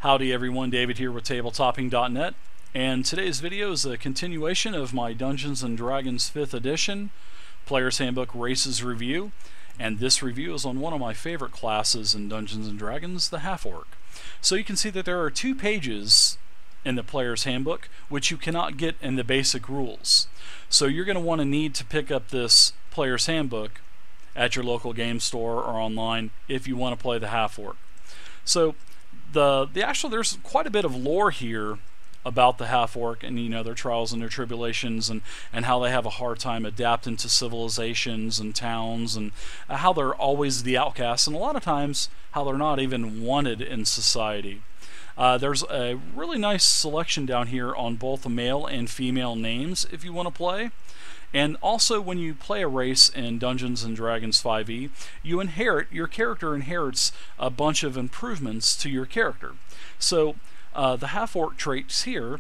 Howdy everyone, David here with Tabletopping.net, and today's video is a continuation of my Dungeons & Dragons 5th edition Player's Handbook Races review, and this review is on one of my favorite classes in Dungeons & Dragons, the Half-Orc. So you can see that there are 2 pages in the Player's Handbook which you cannot get in the basic rules. So you're going to want to need to pick up this Player's Handbook at your local game store or online if you want to play the Half-Orc. So there's quite a bit of lore here about the Half-Orc and their trials and their tribulations and how they have a hard time adapting to civilizations and towns and how they're always the outcasts and a lot of times how they're not even wanted in society. There's a really nice selection down here on both male and female names if you want to play. And also when you play a race in Dungeons & Dragons 5e, your character inherits a bunch of improvements to your character. So the Half-Orc traits here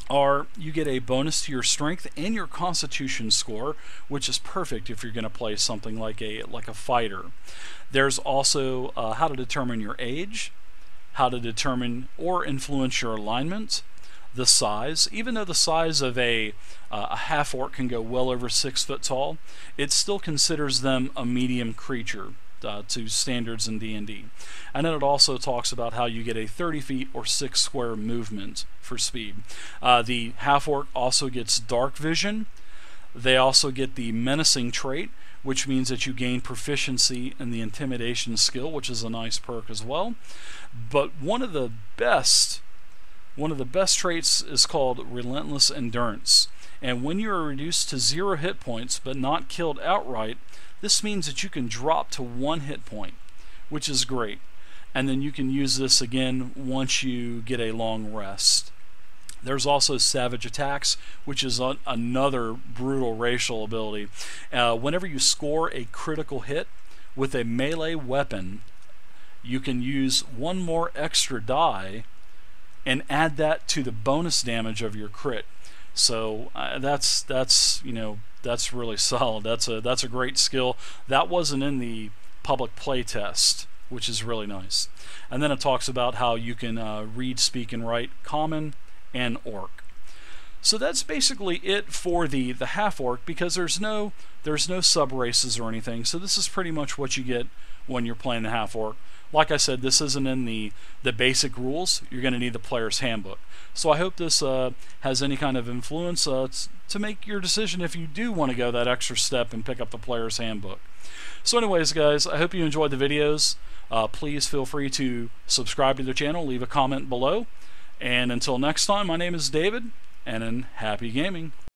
are you get a bonus to your strength and your constitution score, which is perfect if you're going to play something like a fighter. There's also how to determine your age, how to determine or influence your alignment, the size. Even though the size of a half-orc can go well over 6 foot tall, it still considers them a medium creature to standards in D&D. And then it also talks about how you get a 30 feet or 6 square movement for speed. The half-orc also gets dark vision. They also get the menacing trait, which means that you gain proficiency in the intimidation skill, which is a nice perk as well. But one of the best traits is called Relentless Endurance. And when you are reduced to 0 hit points but not killed outright, this means that you can drop to 1 hit point, which is great. And then you can use this again once you get a long rest. There's also Savage Attacks, which is another brutal racial ability. Whenever you score a critical hit with a melee weapon, you can use 1 more extra die and add that to the bonus damage of your crit. So that's really solid. That's a great skill. That wasn't in the public play test, which is really nice. And then it talks about how you can read, speak, and write Common and Orc. So that's basically it for the Half-Orc, because there's no sub races or anything. So this is pretty much what you get when you're playing the Half-Orc. Like I said, this isn't in the basic rules. You're going to need the Player's Handbook. So I hope this has any kind of influence to make your decision if you do want to go that extra step and pick up the Player's Handbook. So anyways, guys, I hope you enjoyed the videos. Please feel free to subscribe to the channel, leave a comment below. And until next time, my name is David, and happy gaming.